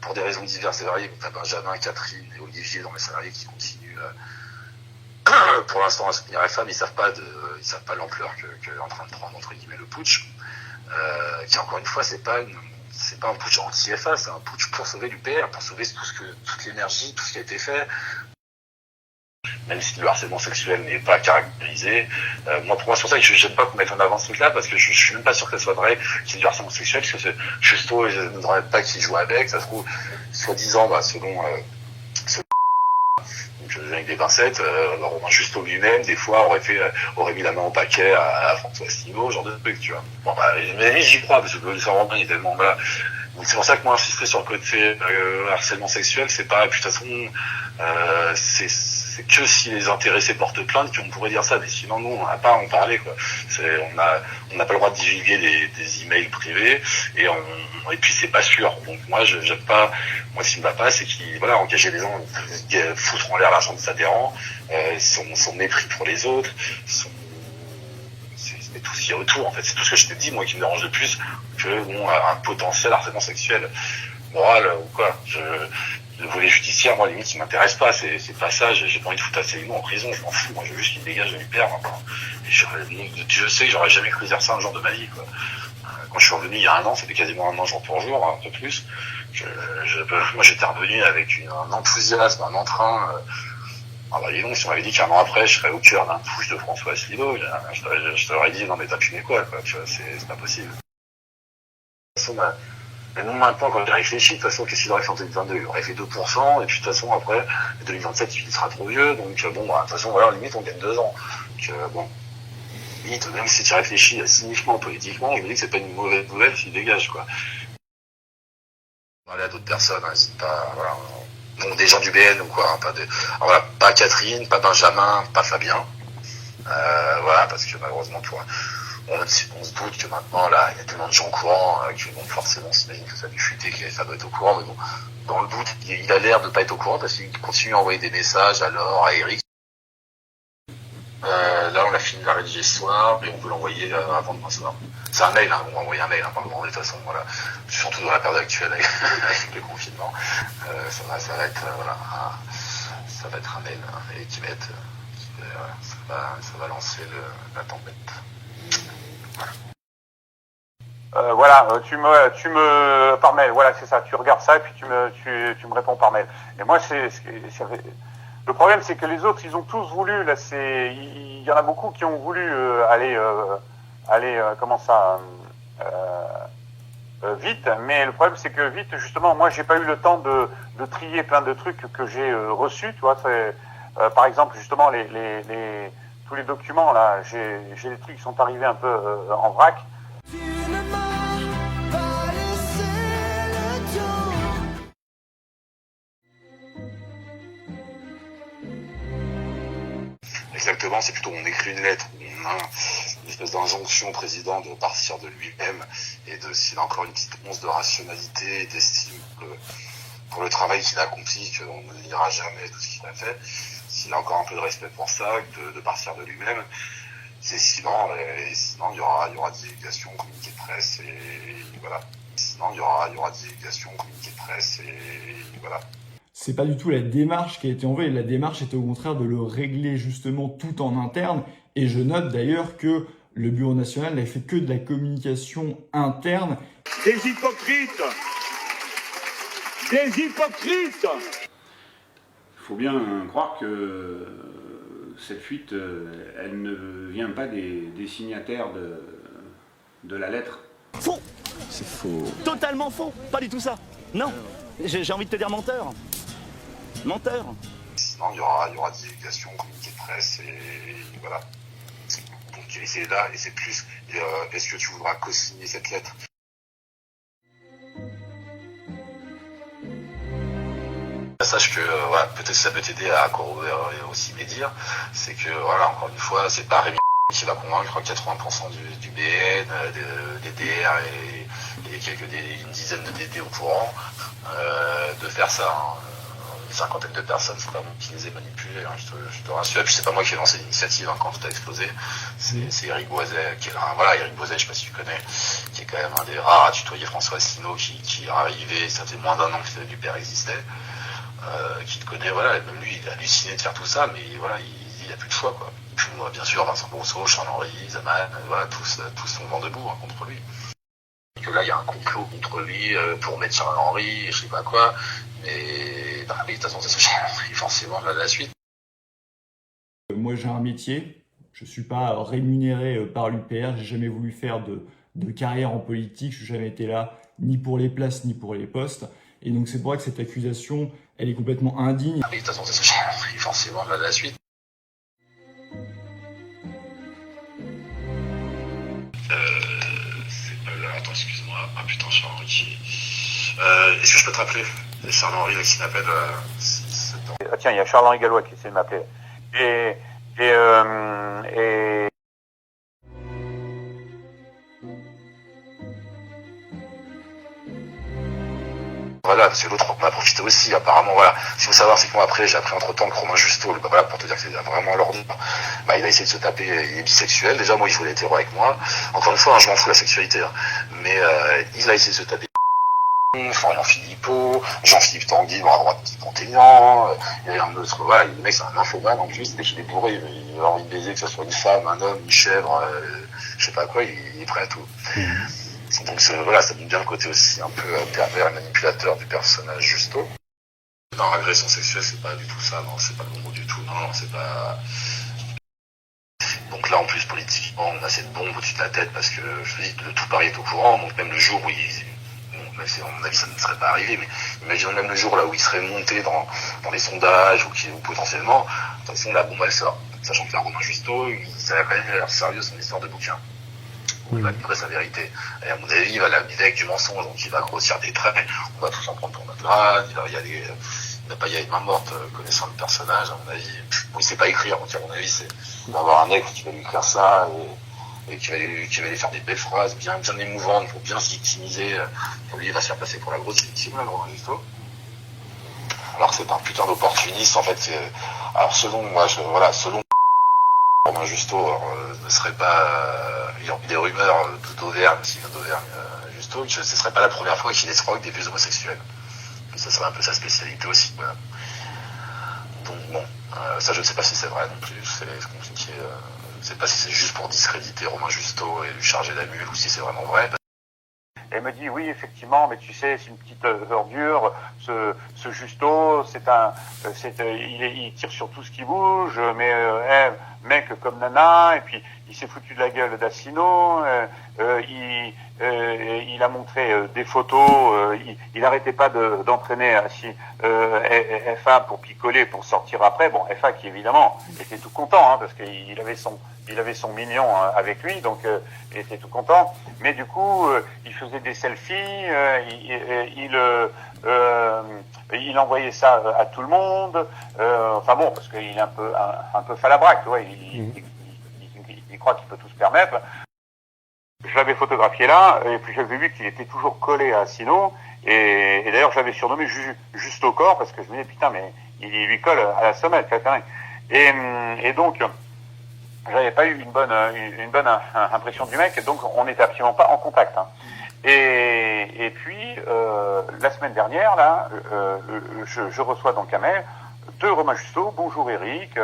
pour des raisons diverses et variées, tu as Benjamin, Catherine et Olivier dans les salariés qui continuent pour l'instant à soutenir la femme. Ils savent pas l'ampleur que est en train de prendre entre guillemets le putsch, qui encore une fois c'est pas un putsch anti-FA, c'est un putsch pour sauver l'UPR, pour sauver toute l'énergie, tout ce qui a été fait. Même si le harcèlement sexuel n'est pas caractérisé, pour moi c'est pour ça que je n'aime pas qu'on mette en avant ce truc-là, parce que je suis même pas sûr que ça soit vrai qu'il y ait du harcèlement sexuel, parce que Justo, je ne voudrais pas qu'il joue avec, ça se trouve, soi-disant, selon donc avec des pincettes, Romain Justo lui-même, des fois, aurait mis la main au paquet à François Asselineau, genre de truc, tu vois. Bon, mais j'y crois, parce que le Romain, il est tellement, voilà. Donc c'est pour ça que moi, insister sur le côté harcèlement sexuel, c'est pas, puis de toute façon, c'est que si les intéressés portent plainte qu'on pourrait dire ça, mais sinon, nous, on n'a pas à en parler, quoi. On n'a pas le droit de divulguer des emails privés, et puis c'est pas sûr. Donc moi, j'aime pas, moi, ce qui me va pas, c'est engager les gens, foutre en l'air l'argent des adhérents, son mépris pour les autres, c'est tout ce qu'il y a autour, en fait. C'est tout ce que je te dis, moi, qui me dérange le plus que, un potentiel harcèlement sexuel. Moral, ou quoi. Le volet judiciaire, moi, limite, il m'intéresse pas. C'est pas ça. J'ai pas envie de foutre Asselineau en prison. Je m'en fous. Moi, je veux juste qu'il dégage de l'UPR, maintenant. Et je sais que j'aurais jamais cru dire ça un jour de ma vie, quoi. Quand je suis revenu il y a un an, c'était quasiment un an jour pour jour, un peu plus. Moi, j'étais revenu avec un enthousiasme, un entrain, dis donc, si on m'avait dit qu'un an après, je serais au cœur d'un push de François Asselineau, je t'aurais dit, non, mais t'as fumé quoi, tu vois, c'est pas possible. De toute façon, mais non, maintenant, quand j'ai réfléchi, de toute façon, qu'est-ce qu'il aurait fait en 2022? Il aurait fait 2%, et puis de toute façon, après, 2027, il sera trop vieux, donc de toute façon, voilà, limite, on gagne 2 ans. Donc, limite, même si tu réfléchis cyniquement, politiquement, je me dis que c'est pas une mauvaise nouvelle s'il dégage, quoi. Parler à d'autres personnes, n'hésite pas, voilà. Donc des gens du BN ou quoi, pas Catherine, pas Benjamin, pas Fabien, parce que malheureusement on se doute que maintenant là il y a tellement de gens au courant que forcément on s'imagine que ça a dû fuiter, que ça doit être au courant, mais bon, dans le doute il a l'air de pas être au courant parce qu'il continue à envoyer des messages à Laure, à Eric. Là on a fini de la rédiger ce soir et on peut l'envoyer avant demain soir. C'est un mail, on va envoyer un mail par le moment, de toute façon, voilà. Surtout dans la période actuelle avec le confinement. Ça va être un mail et ça va lancer la tempête. Tu me par mail, voilà, c'est ça. Tu regardes ça et puis tu me réponds par mail. Et moi, le problème, c'est que les autres, ils ont tous voulu. Là, il y en a beaucoup qui ont voulu aller, vite. Mais le problème, c'est que vite, justement, moi, j'ai pas eu le temps de trier plein de trucs que j'ai reçus. Tu vois, par exemple, justement, tous les documents là, j'ai des trucs qui sont arrivés un peu en vrac. Exactement, c'est plutôt on écrit une lettre où on a une espèce d'injonction au président de partir de lui-même et s'il a encore une petite once de rationalité et d'estime pour le travail qu'il a accompli, qu'on ne lira jamais tout ce qu'il a fait, s'il a encore un peu de respect pour ça, de partir de lui-même. Sinon, il y aura divulgation, communiqué de presse et voilà. Sinon, il y aura divulgation, communiqué de presse et voilà. C'est pas du tout la démarche qui a été envoyée. La démarche était au contraire de le régler justement tout en interne. Et je note d'ailleurs que le Bureau national n'a fait que de la communication interne. Des hypocrites! Des hypocrites! Il faut bien croire que cette fuite, elle ne vient pas des signataires de la lettre. Faux! C'est faux. Totalement faux! Pas du tout ça! Non! J'ai envie de te dire menteur! Menteur! Sinon, il y aura divulgation, communiqué de presse et voilà. Donc, c'est là, et c'est plus, est-ce que tu voudras co-signer cette lettre? Sache que peut-être ça peut t'aider à corroborer aussi mes dires, c'est que encore une fois, c'est pas Rémi qui va convaincre 80% du BN, des DR et une dizaine de DD au courant de faire ça. Une cinquantaine de personnes, c'est pas moi qui les ai manipulés, je te rassure. Et puis c'est pas moi qui ai lancé l'initiative quand tout a explosé. C'est Eric Boiset qui est là. Voilà, Eric Boiset, je sais pas si tu connais, qui est quand même un des rares à tutoyer François Asselineau, qui est arrivé, ça faisait moins d'un an que du père existait, qui te connaît, voilà, et même lui, il a halluciné de faire tout ça, mais voilà, il a plus de choix, quoi. Puis moi, bien sûr, Vincent Brousseau, Charles-Henri, Zaman, voilà, tous sont vent debout contre lui. Et que là, il y a un complot contre lui pour mettre Charles-Henri, je sais pas quoi, mais bah, oui, de toute façon, c'est Charles-Henri, forcément, là, la suite. Moi, j'ai un métier, je suis pas rémunéré par l'UPR, j'ai jamais voulu faire de carrière en politique, je n'ai jamais été là ni pour les places ni pour les postes. Et donc c'est pour ça que cette accusation, elle est complètement indigne. Oui, de toute façon, c'est Charles-Henri, forcément, là, la suite. C'est pas là, attends, excuse-moi. Ah putain, Charles-Henri. Est-ce que je peux te rappeler? C'est Charles-Henri là qui m'appelle. Ah tiens, il y a Charles-Henri Gallois qui essaie de m'appeler. Et Voilà, parce que l'autre on a profité aussi, apparemment, voilà. Ce qu'il faut savoir, c'est que moi, après, j'ai appris entre-temps que Romain Justo, bah, voilà, pour te dire que c'est vraiment l'ordre, bah, il a essayé de se taper, il est bisexuel. Déjà, moi, il voulait être hétéro avec moi. Encore une fois, hein, je m'en fous la sexualité, hein. Mais il a essayé de se taper Florian Philippot, Jean-Philippe Tanguy dans la droite de Pontélian, il y a un autre, voilà, le mec c'est un infomane en plus, dès qu'il est bourré, il a envie de baiser, que ce soit une femme, un homme, une chèvre, je sais pas quoi, il est prêt à tout. Donc voilà, ça montre bien le côté aussi un peu pervers et manipulateur du personnage Justo. Non, agression sexuelle, c'est pas du tout ça, non, c'est pas le bon mot du tout, non, c'est pas... Donc là, en plus, politiquement, on a cette bombe au-dessus de la tête parce que, je te dis, le tout Paris est au courant, donc même le jour où à mon avis, ça ne serait pas arrivé, mais imaginons même le jour là où il serait monté dans les sondages ou potentiellement, de toute façon, la bombe elle sort. Sachant que la Romain Justo, ça a quand même l'air sérieux son histoire de bouquin. Il va livrer sa vérité. Et à mon avis, il va l'amener avec du mensonge, donc il va grossir des traits, on va tous en prendre pour notre grade, il va pas y avoir une main morte connaissant le personnage, à mon avis. Bon, il sait pas écrire, donc à mon avis, il va avoir un mec qui va lui écrire ça, et qui va aller faire des belles phrases bien émouvantes pour bien se victimiser. Lui, il va se faire passer pour la grosse victime, là, le Romain Justo. Alors que c'est un putain d'opportuniste, en fait. Alors selon Romain Justo, ne serait pas, il y a des rumeurs d'Auvergne, s'il vient d'Auvergne, Justo, ce serait pas la première fois qu'il escroque des vieux homosexuels. Ça serait un peu sa spécialité aussi, voilà. Donc bon, ça je ne sais pas si c'est vrai non plus, c'est compliqué. Je ne sais pas si c'est juste pour discréditer Romain Justo et lui charger d'amule ou si c'est vraiment vrai. elle me dit oui effectivement, mais tu sais c'est une petite ordure. Ce Justo, il tire sur tout ce qui bouge, mais mec comme nana, et puis il s'est foutu de la gueule d'Asselineau. Il a montré des photos, il arrêtait pas d'entraîner FA pour picoler, pour sortir après. Bon, FA qui évidemment était tout content, hein, parce qu'il avait son mignon avec lui, donc il était tout content. Mais du coup, il faisait des selfies, il envoyait ça à tout le monde. Enfin bon, parce qu'il est un peu falabraque, tu vois, il croit qu'il peut tout se permettre. Je l'avais photographié là, et puis j'avais vu qu'il était toujours collé à Asselineau, et d'ailleurs j'avais surnommé juste au corps, parce que je me disais putain mais il lui colle à la semelle, et donc j'avais pas eu une bonne impression du mec, donc on n'était absolument pas en contact, hein. Et puis la semaine dernière là, je reçois donc un mail de Romain Justo. Bonjour Eric,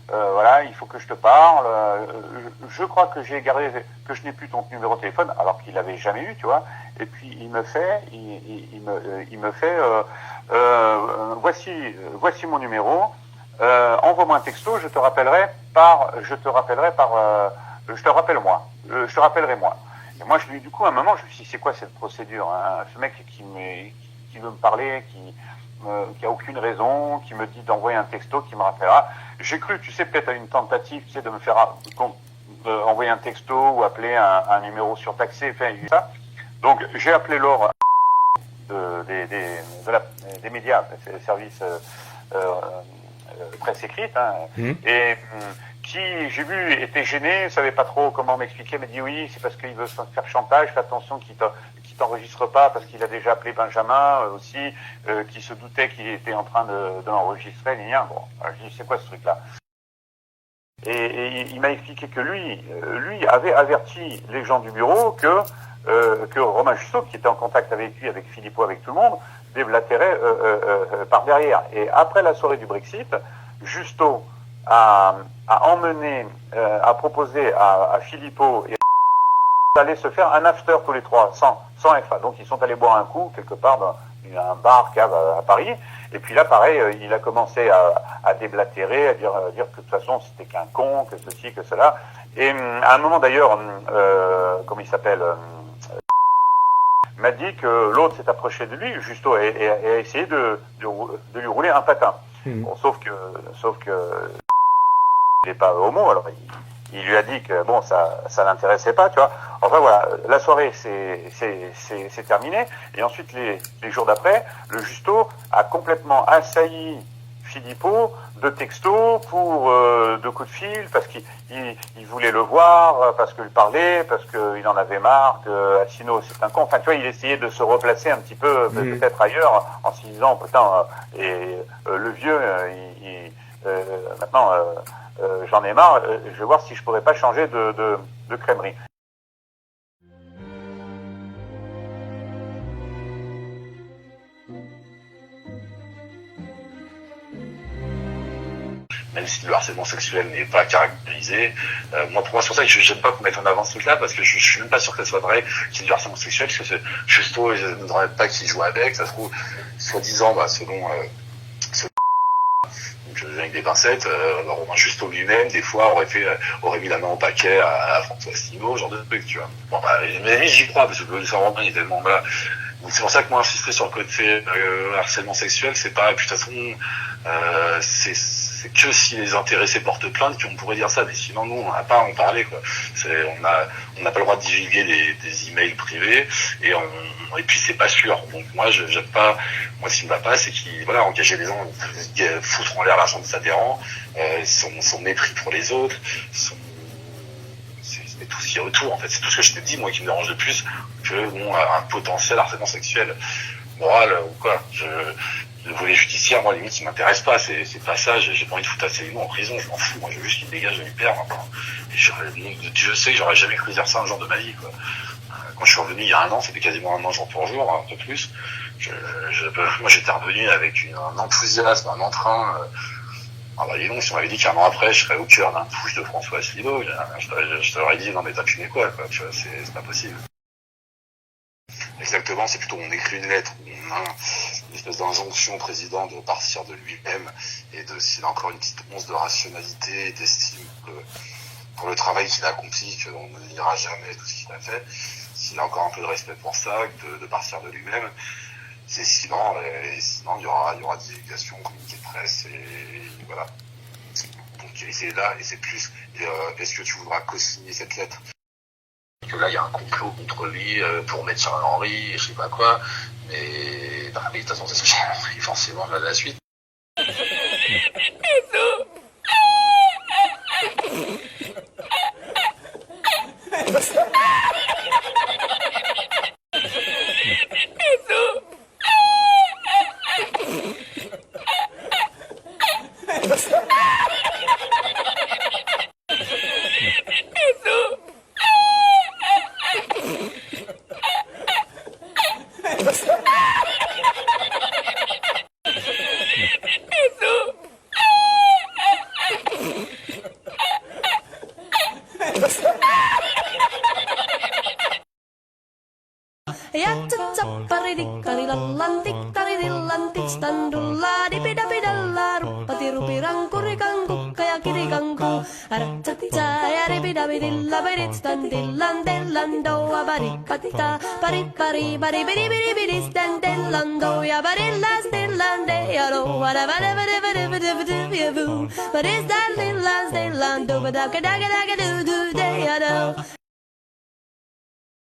voilà, il faut que je te parle. Je crois que je n'ai plus ton numéro de téléphone, alors qu'il l'avait jamais eu, tu vois. Et puis il me fait, voici mon numéro. Envoie-moi un texto, je te rappellerai moi. Et moi, du coup, à un moment, je me suis dit, c'est quoi cette procédure, hein? Ce mec qui veut me parler, qui a aucune raison, qui me dit d'envoyer un texto, qui me rappellera. J'ai cru, tu sais, peut-être à une tentative, tu sais, de me faire envoyer un texto ou appeler un numéro surtaxé, enfin, ça. Donc, j'ai appelé Laure des médias, des services presse écrite, hein, et qui, j'ai vu, était gêné, savait pas trop comment m'expliquer, m'a dit oui, c'est parce qu'il veut se faire chantage, fais attention qu'il t'enregistre pas, parce qu'il a déjà appelé Benjamin aussi, qui se doutait qu'il était en train de l'enregistrer, bon, alors, je dis c'est quoi ce truc-là? Et il m'a expliqué que lui avait averti les gens du bureau que Romain Justo, qui était en contact avec lui, avec Philippot, avec tout le monde, déblatérait par derrière. Et après la soirée du Brexit, Justo a proposé à Philippot et d'aller se faire un after tous les trois, sans FA. Donc ils sont allés boire un coup quelque part dans un bar, cave à Paris. Et puis là, pareil, il a commencé à déblatérer, à dire que de toute façon c'était qu'un con, que ceci, que cela. Et à un moment d'ailleurs, comment il s'appelle, m'a dit que l'autre s'est approché de lui, Justo, et a essayé de lui rouler un patin. Bon, sauf que il n'est pas homo, alors il lui a dit que bon, ça l'intéressait pas, tu vois. Enfin voilà, la soirée c'est terminé, et ensuite les jours d'après, le Justo a complètement assailli Philippot de textos pour de coups de fil, parce qu'il voulait le voir, parce qu'il parlait, parce qu'il en avait marre, que Assino c'est un con. Enfin tu vois, il essayait de se replacer un petit peu peut-être ailleurs, en se disant putain, le vieux, maintenant j'en ai marre, je vais voir si je pourrais pas changer de crèmerie. Même si le harcèlement sexuel n'est pas caractérisé, moi pour moi c'est pour ça que j'aime pas qu'on mette en avant ce truc là, parce que je suis même pas sûr que ça soit vrai qu'il y ait du harcèlement sexuel, parce que Justo je ne dirais pas qu'il joue avec, ça se trouve soi-disant selon avec des pincettes, Romain Justo lui-même des fois aurait mis la main au paquet à François Asselineau, genre de truc, tu vois. Bon mais j'y crois, parce que ça Romain il est tellement là. Donc c'est pour ça que moi insister sur le côté harcèlement sexuel, c'est pas, de toute façon c'est que si les intéressés portent plainte qu'on pourrait dire ça, mais sinon nous on n'a pas à en parler, quoi. On n'a pas le droit de divulguer des emails privés, et puis c'est pas sûr. Donc moi j'aime pas, moi ce qui me va pas, c'est engager les gens, foutre en l'air l'argent des adhérents, son mépris pour les autres, c'est tout ce qui est autour, en fait. C'est tout ce que je te dis, moi, qui me dérange le plus, que un potentiel harcèlement sexuel, moral ou quoi. Le volet judiciaire, moi, limite, ça m'intéresse pas. C'est pas ça. J'ai pas envie de foutre Asselineau en prison. Je m'en fous. Moi, je veux juste qu'il dégage de l'hyper maintenant. Et Dieu sait que j'aurais jamais cru dire ça un jour de ma vie, quoi. Quand je suis revenu il y a un an, c'était quasiment un an jour pour jour, un peu plus. Moi, j'étais revenu avec un enthousiasme, un entrain. dis donc, si on m'avait dit qu'un an après, je serais au cœur d'un push de François Asselineau, je t'aurais dit, non mais t'as fumé quoi, tu vois, c'est pas possible. Exactement, c'est plutôt on écrit une lettre, on a une espèce d'injonction au président de partir de lui-même, et s'il a encore une petite once de rationalité et d'estime pour le travail qu'il a accompli, qu'on ne dira jamais tout ce qu'il a fait, s'il a encore un peu de respect pour ça, de partir de lui-même. Sinon il y aura divulgation, communiqué de presse, et voilà. Donc c'est là, et c'est plus, est-ce que tu voudras co-signer cette lettre? Que là il y a un complot contre lui pour mettre sur Henry, je sais pas quoi, mais de toute façon c'est ce que forcément la suite. But is that little stand, do, but I can do,